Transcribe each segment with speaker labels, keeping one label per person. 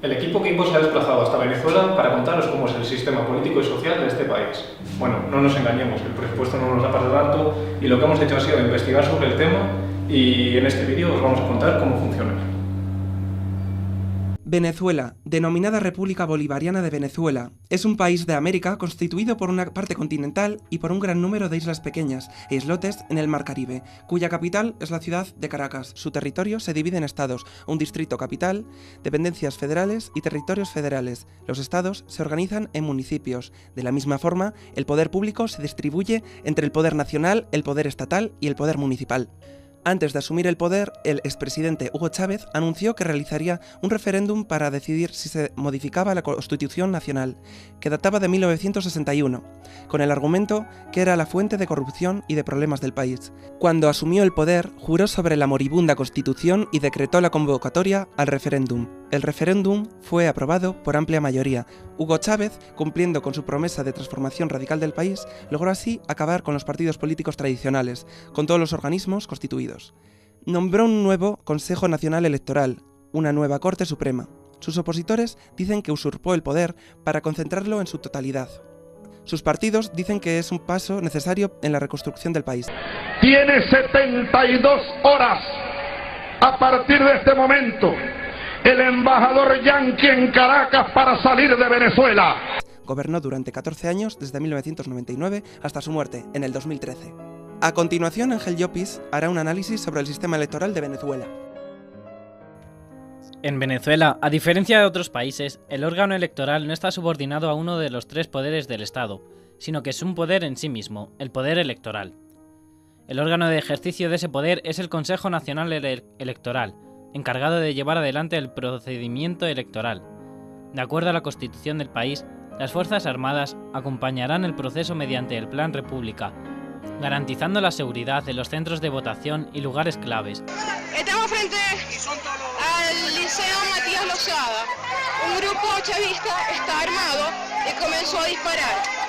Speaker 1: El equipo Keipo se ha desplazado hasta Venezuela para contaros cómo es el sistema político y social de este país. Bueno, no nos engañemos, el presupuesto no nos da para tanto y lo que hemos hecho ha sido investigar sobre el tema y en este vídeo os vamos a contar cómo funciona.
Speaker 2: Venezuela, denominada República Bolivariana de Venezuela, es un país de América constituido por una parte continental y por un gran número de islas pequeñas e islotes en el Mar Caribe, cuya capital es la ciudad de Caracas. Su territorio se divide en estados, un distrito capital, dependencias federales y territorios federales. Los estados se organizan en municipios. De la misma forma, el poder público se distribuye entre el poder nacional, el poder estatal y el poder municipal. Antes de asumir el poder, el expresidente Hugo Chávez anunció que realizaría un referéndum para decidir si se modificaba la Constitución Nacional, que databa de 1961, con el argumento que era la fuente de corrupción y de problemas del país. Cuando asumió el poder, juró sobre la moribunda Constitución y decretó la convocatoria al referéndum. El referéndum fue aprobado por amplia mayoría. Hugo Chávez, cumpliendo con su promesa de transformación radical del país, logró así acabar con los partidos políticos tradicionales, con todos los organismos constituidos. Nombró un nuevo Consejo Nacional Electoral, una nueva Corte Suprema. Sus opositores dicen que usurpó el poder para concentrarlo en su totalidad. Sus partidos dicen que es un paso necesario en la reconstrucción del país.
Speaker 3: Tiene 72 horas a partir de este momento el embajador yanqui en Caracas para salir de Venezuela.
Speaker 2: Gobernó durante 14 años, desde 1999 hasta su muerte, en el 2013. A continuación, Ángel Llopis hará un análisis sobre el sistema electoral de Venezuela.
Speaker 4: En Venezuela, a diferencia de otros países, el órgano electoral no está subordinado a uno de los tres poderes del Estado, sino que es un poder en sí mismo, el poder electoral. El órgano de ejercicio de ese poder es el Consejo Nacional Electoral, encargado de llevar adelante el procedimiento electoral. De acuerdo a la Constitución del país, las Fuerzas Armadas acompañarán el proceso mediante el Plan República, garantizando la seguridad de los centros de votación y lugares claves.
Speaker 5: Estamos frente al Liceo Matías Lozada. Un grupo chavista está armado y comenzó a disparar.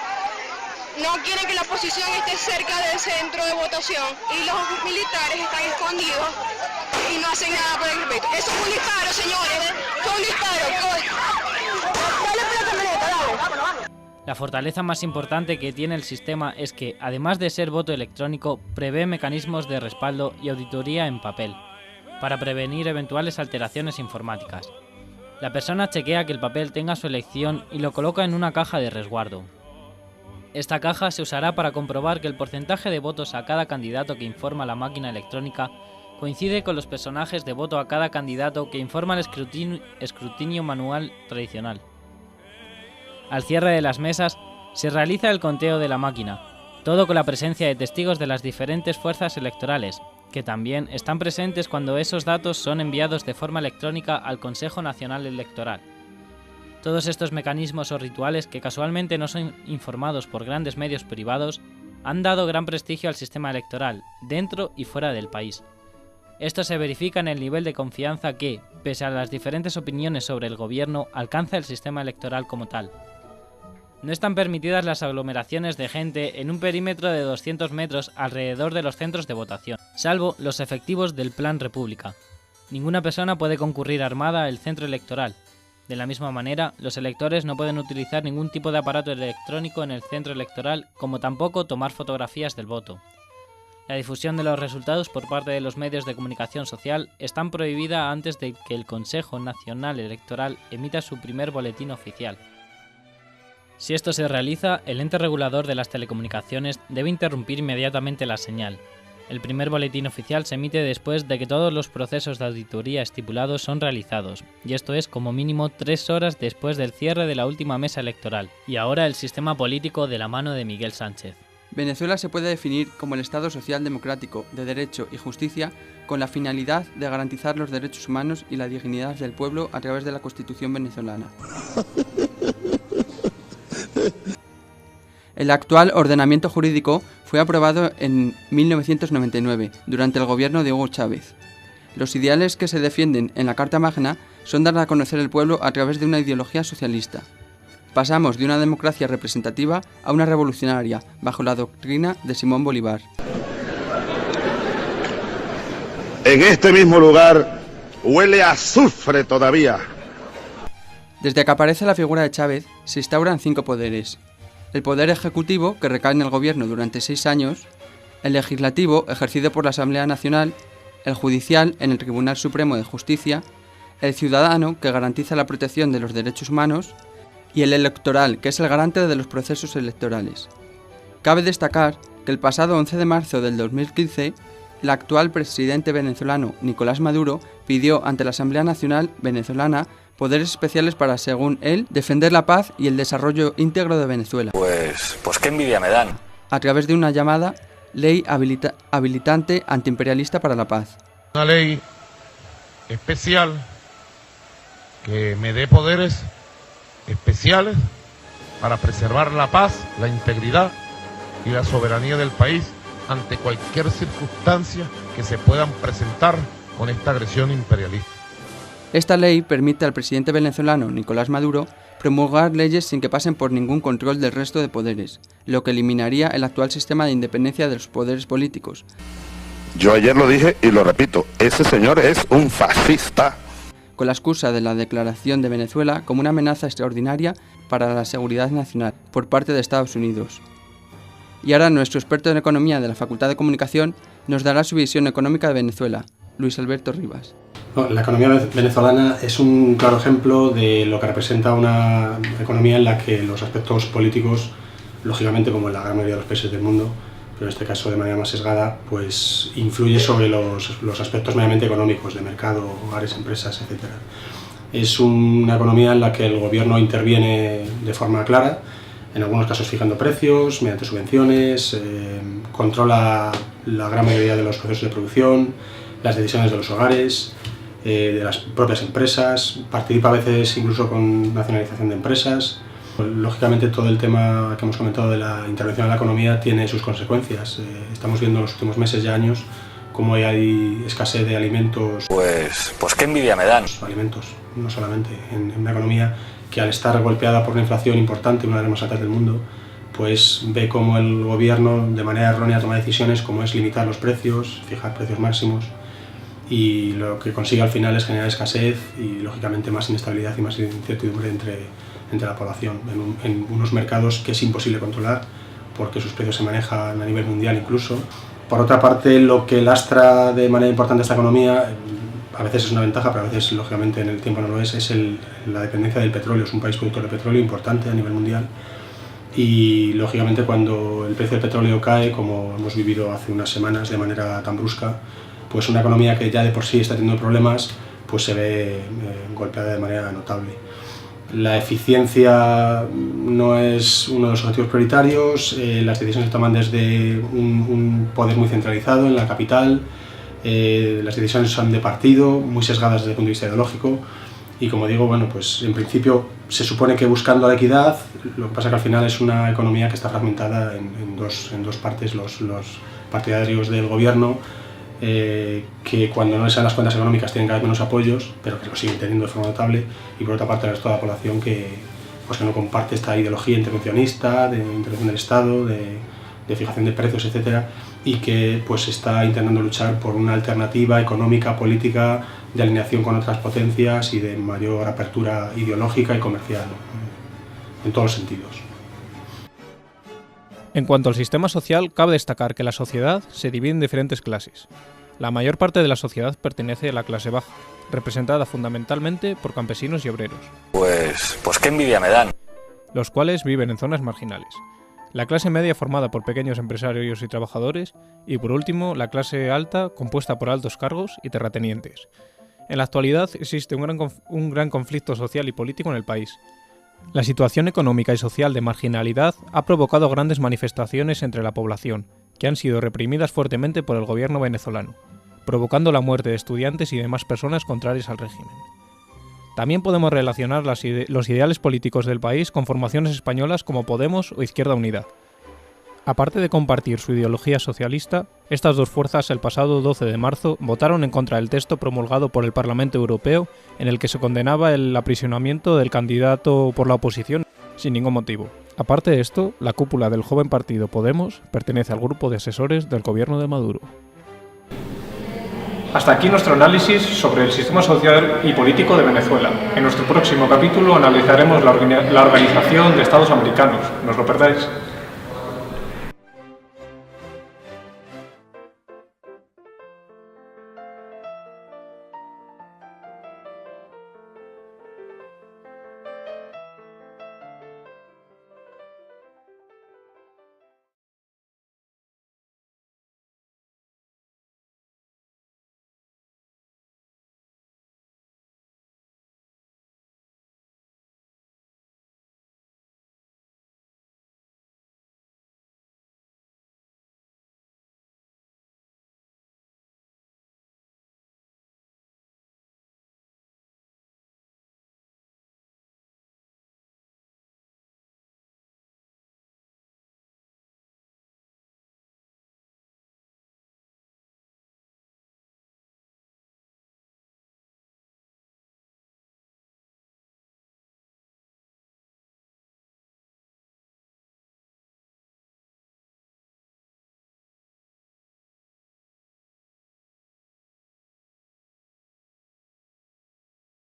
Speaker 5: No quieren que la oposición esté cerca del centro de votación y los militares están escondidos y no hacen nada por el respecto. Eso es un disparo, señores. Fue un disparo. Dale por la camioneta, dale.
Speaker 4: La fortaleza más importante que tiene el sistema es que, además de ser voto electrónico, prevé mecanismos de respaldo y auditoría en papel, para prevenir eventuales alteraciones informáticas. La persona chequea que el papel tenga su elección y lo coloca en una caja de resguardo. Esta caja se usará para comprobar que el porcentaje de votos a cada candidato que informa la máquina electrónica coincide con los personajes de voto a cada candidato que informa el escrutinio manual tradicional. Al cierre de las mesas, se realiza el conteo de la máquina, todo con la presencia de testigos de las diferentes fuerzas electorales, que también están presentes cuando esos datos son enviados de forma electrónica al Consejo Nacional Electoral. Todos estos mecanismos o rituales, que casualmente no son informados por grandes medios privados, han dado gran prestigio al sistema electoral, dentro y fuera del país. Esto se verifica en el nivel de confianza que, pese a las diferentes opiniones sobre el gobierno, alcanza el sistema electoral como tal. No están permitidas las aglomeraciones de gente en un perímetro de 200 metros alrededor de los centros de votación, salvo los efectivos del Plan República. Ninguna persona puede concurrir armada al centro electoral. De la misma manera, los electores no pueden utilizar ningún tipo de aparato electrónico en el centro electoral, como tampoco tomar fotografías del voto. La difusión de los resultados por parte de los medios de comunicación social están prohibida antes de que el Consejo Nacional Electoral emita su primer boletín oficial. Si esto se realiza, el ente regulador de las telecomunicaciones debe interrumpir inmediatamente la señal. El primer boletín oficial se emite después de que todos los procesos de auditoría estipulados son realizados, y esto es como mínimo 3 horas después del cierre de la última mesa electoral. Y ahora el sistema político de la mano de Miguel Sánchez.
Speaker 6: Venezuela se puede definir como el Estado social democrático, de derecho y justicia, con la finalidad de garantizar los derechos humanos y la dignidad del pueblo a través de la Constitución venezolana. El actual ordenamiento jurídico fue aprobado en 1999, durante el gobierno de Hugo Chávez. Los ideales que se defienden en la Carta Magna son dar a conocer el pueblo a través de una ideología socialista. Pasamos de una democracia representativa a una revolucionaria, bajo la doctrina de Simón Bolívar.
Speaker 3: En este mismo lugar huele a azufre todavía.
Speaker 6: Desde que aparece la figura de Chávez, se instauran 5 poderes. El poder ejecutivo, que recae en el gobierno durante 6 años, el legislativo, ejercido por la Asamblea Nacional, el judicial, en el Tribunal Supremo de Justicia, el ciudadano, que garantiza la protección de los derechos humanos, y el electoral, que es el garante de los procesos electorales. Cabe destacar que el pasado 11 de marzo del 2015, el actual presidente venezolano Nicolás Maduro pidió ante la Asamblea Nacional venezolana poderes especiales para, según él, defender la paz y el desarrollo íntegro de Venezuela.
Speaker 7: Pues qué envidia me dan.
Speaker 6: A través de una llamada Ley Habilitante Antiimperialista para la Paz.
Speaker 3: Una ley especial que me dé poderes especiales para preservar la paz, la integridad y la soberanía del país ante cualquier circunstancia que se puedan presentar con esta agresión imperialista.
Speaker 6: Esta ley permite al presidente venezolano Nicolás Maduro promulgar leyes sin que pasen por ningún control del resto de poderes, lo que eliminaría el actual sistema de independencia de los poderes políticos.
Speaker 8: Yo ayer lo dije y lo repito, ese señor es un fascista.
Speaker 6: Con la excusa de la declaración de Venezuela como una amenaza extraordinaria para la seguridad nacional por parte de Estados Unidos. Y ahora nuestro experto en economía de la Facultad de Comunicación nos dará su visión económica de Venezuela, Luis Alberto Rivas.
Speaker 9: La economía venezolana es un claro ejemplo de lo que representa una economía en la que los aspectos políticos, lógicamente como en la gran mayoría de los países del mundo, pero en este caso de manera más sesgada, pues influye sobre los aspectos meramente económicos de mercado, hogares, empresas, etc. Es una economía en la que el gobierno interviene de forma clara, en algunos casos fijando precios, mediante subvenciones, controla la gran mayoría de los procesos de producción, las decisiones de los hogares, de las propias empresas, participa a veces incluso con nacionalización de empresas. Lógicamente todo el tema que hemos comentado de la intervención en la economía tiene sus consecuencias. Estamos viendo en los últimos meses y años cómo hay escasez de alimentos.
Speaker 7: Pues qué envidia me dan.
Speaker 9: Alimentos, no solamente en una economía que al estar golpeada por una inflación importante, una de las más altas del mundo, pues ve cómo el gobierno de manera errónea toma decisiones como es limitar los precios, fijar precios máximos, y lo que consigue al final es generar escasez y lógicamente más inestabilidad y más incertidumbre entre la población en unos mercados que es imposible controlar porque sus precios se manejan a nivel mundial incluso. Por otra parte, lo que lastra de manera importante esta economía, a veces es una ventaja, pero a veces lógicamente en el tiempo no lo es la dependencia del petróleo. Es un país productor de petróleo importante a nivel mundial y lógicamente cuando el precio del petróleo cae, como hemos vivido hace unas semanas de manera tan brusca, pues una economía que ya de por sí está teniendo problemas, pues se ve golpeada de manera notable. La eficiencia no es uno de los objetivos prioritarios, las decisiones se toman desde un poder muy centralizado en la capital, las decisiones son de partido, muy sesgadas desde el punto de vista ideológico y como digo, bueno, pues en principio se supone que buscando la equidad, lo que pasa que al final es una economía que está fragmentada en dos partes, los partidarios del gobierno, que cuando no les salen las cuentas económicas tienen cada vez menos apoyos, pero que lo siguen teniendo de forma notable, y por otra parte el resto de la población que no comparte esta ideología intervencionista, de intervención del Estado, de fijación de precios, etcétera, y que pues está intentando luchar por una alternativa económica, política, de alineación con otras potencias y de mayor apertura ideológica y comercial, en todos los sentidos.
Speaker 1: En cuanto al sistema social, cabe destacar que la sociedad se divide en diferentes clases. La mayor parte de la sociedad pertenece a la clase baja, representada fundamentalmente por campesinos y obreros.
Speaker 7: Pues qué envidia me dan.
Speaker 1: Los cuales viven en zonas marginales. La clase media formada por pequeños empresarios y trabajadores, y por último la clase alta compuesta por altos cargos y terratenientes. En la actualidad existe un gran conflicto social y político en el país. La situación económica y social de marginalidad ha provocado grandes manifestaciones entre la población, que han sido reprimidas fuertemente por el gobierno venezolano, provocando la muerte de estudiantes y demás personas contrarias al régimen. También podemos relacionar los ideales políticos del país con formaciones españolas como Podemos o Izquierda Unida. Aparte de compartir su ideología socialista, estas dos fuerzas el pasado 12 de marzo votaron en contra del texto promulgado por el Parlamento Europeo en el que se condenaba el aprisionamiento del candidato por la oposición sin ningún motivo. Aparte de esto, la cúpula del joven partido Podemos pertenece al grupo de asesores del gobierno de Maduro. Hasta aquí nuestro análisis sobre el sistema social y político de Venezuela. En nuestro próximo capítulo analizaremos la Organización de Estados Americanos. No os lo perdáis.